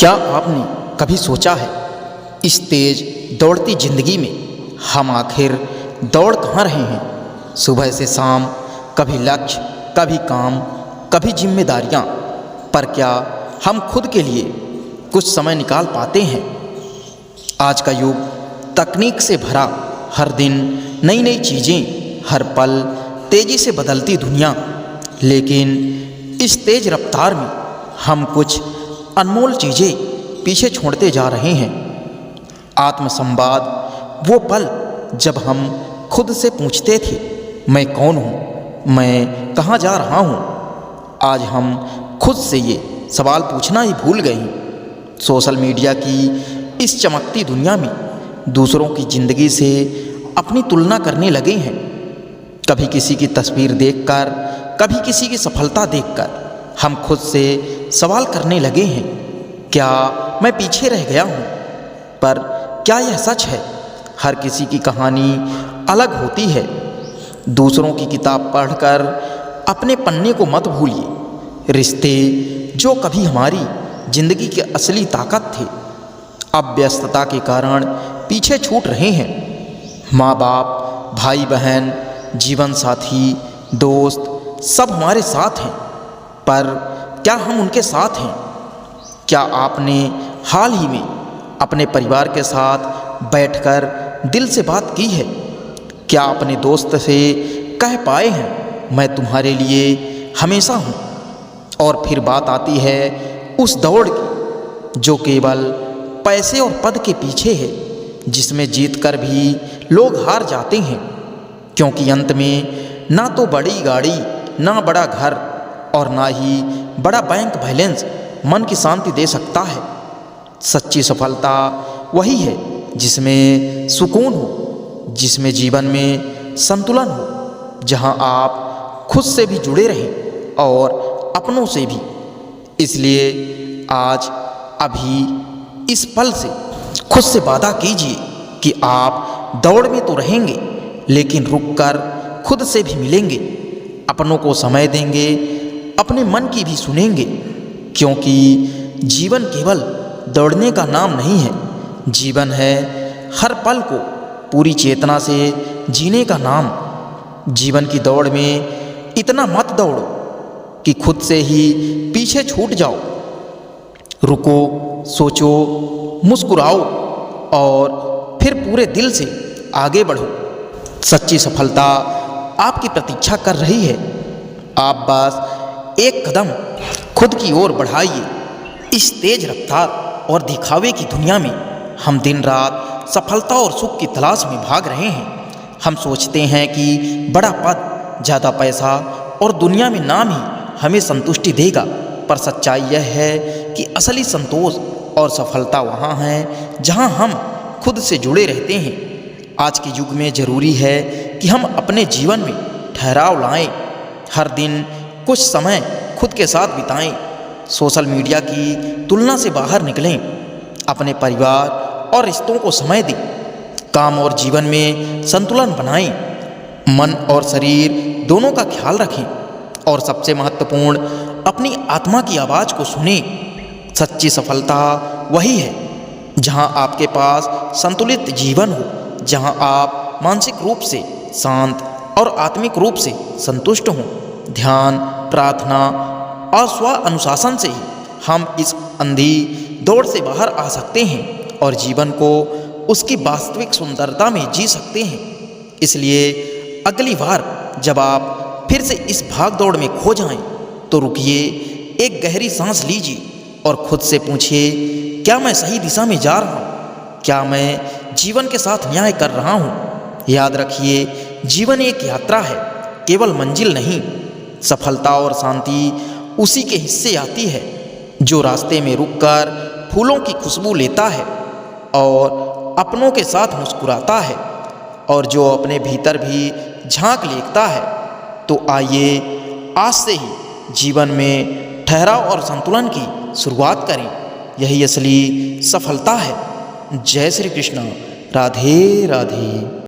क्या आपने कभी सोचा है इस तेज दौड़ती जिंदगी में हम आखिर दौड़ कहाँ रहे हैं? सुबह से शाम, कभी लक्ष्य, कभी काम, कभी जिम्मेदारियाँ, पर क्या हम खुद के लिए कुछ समय निकाल पाते हैं? आज का युग तकनीक से भरा, हर दिन नई नई चीज़ें, हर पल तेज़ी से बदलती दुनिया, लेकिन इस तेज रफ्तार में हम कुछ अनमोल चीज़ें पीछे छोड़ते जा रहे हैं। आत्मसंवाद, वो पल जब हम खुद से पूछते थे, मैं कौन हूँ, मैं कहाँ जा रहा हूँ। आज हम खुद से ये सवाल पूछना ही भूल गए हैं। सोशल मीडिया की इस चमकती दुनिया में दूसरों की ज़िंदगी से अपनी तुलना करने लगे हैं। कभी किसी की तस्वीर देखकर, कभी किसी की सफलता देखकर हम खुद से सवाल करने लगे हैं, क्या मैं पीछे रह गया हूँ? पर क्या यह सच है? हर किसी की कहानी अलग होती है। दूसरों की किताब पढ़कर अपने पन्ने को मत भूलिए। रिश्ते जो कभी हमारी जिंदगी की असली ताकत थे, अब व्यस्तता के कारण पीछे छूट रहे हैं। माँ बाप, भाई बहन, जीवन साथी, दोस्त सब हमारे साथ हैं, पर क्या हम उनके साथ हैं? क्या आपने हाल ही में अपने परिवार के साथ बैठकर दिल से बात की है? क्या अपने दोस्त से कह पाए हैं, मैं तुम्हारे लिए हमेशा हूँ? और फिर बात आती है उस दौड़ की जो केवल पैसे और पद के पीछे है, जिसमें जीतकर भी लोग हार जाते हैं, क्योंकि अंत में ना तो बड़ी गाड़ी, ना बड़ा घर और ना ही बड़ा बैंक बैलेंस मन की शांति दे सकता है। सच्ची सफलता वही है जिसमें सुकून हो, जिसमें जीवन में संतुलन हो, जहां आप खुद से भी जुड़े रहें और अपनों से भी। इसलिए आज अभी इस पल से खुद से वादा कीजिए कि आप दौड़ में तो रहेंगे, लेकिन रुककर खुद से भी मिलेंगे, अपनों को समय देंगे, अपने मन की भी सुनेंगे, क्योंकि जीवन केवल दौड़ने का नाम नहीं है। जीवन है हर पल को पूरी चेतना से जीने का नाम। जीवन की दौड़ में इतना मत दौड़ो कि खुद से ही पीछे छूट जाओ। रुको, सोचो, मुस्कुराओ और फिर पूरे दिल से आगे बढ़ो। सच्ची सफलता आपकी प्रतीक्षा कर रही है। आप बस एक कदम खुद की ओर बढ़ाइए। इस तेज रफ्तार और दिखावे की दुनिया में हम दिन रात सफलता और सुख की तलाश में भाग रहे हैं। हम सोचते हैं कि बड़ा पद, ज़्यादा पैसा और दुनिया में नाम ही हमें संतुष्टि देगा, पर सच्चाई यह है कि असली संतोष और सफलता वहाँ है जहाँ हम खुद से जुड़े रहते हैं। आज के युग में ज़रूरी है कि हम अपने जीवन में ठहराव लाएं, हर दिन कुछ समय खुद के साथ बिताएं, सोशल मीडिया की तुलना से बाहर निकलें, अपने परिवार और रिश्तों को समय दें, काम और जीवन में संतुलन बनाएं, मन और शरीर दोनों का ख्याल रखें, और सबसे महत्वपूर्ण, अपनी आत्मा की आवाज़ को सुनें। सच्ची सफलता वही है जहां आपके पास संतुलित जीवन हो, जहां आप मानसिक रूप से शांत और आत्मिक रूप से संतुष्ट हों। ध्यान, प्रार्थना और स्व अनुशासन से ही हम इस अंधी दौड़ से बाहर आ सकते हैं और जीवन को उसकी वास्तविक सुंदरता में जी सकते हैं। इसलिए अगली बार जब आप फिर से इस भाग दौड़ में खो जाएं, तो रुकिए, एक गहरी सांस लीजिए और खुद से पूछिए, क्या मैं सही दिशा में जा रहा हूँ? क्या मैं जीवन के साथ न्याय कर रहा हूँ? याद रखिए, जीवन एक यात्रा है, केवल मंजिल नहीं। सफलता और शांति उसी के हिस्से आती है जो रास्ते में रुककर फूलों की खुशबू लेता है और अपनों के साथ मुस्कुराता है, और जो अपने भीतर भी झांक लेता है। तो आइए आज से ही जीवन में ठहराव और संतुलन की शुरुआत करें। यही असली सफलता है। जय श्री कृष्ण। राधे राधे।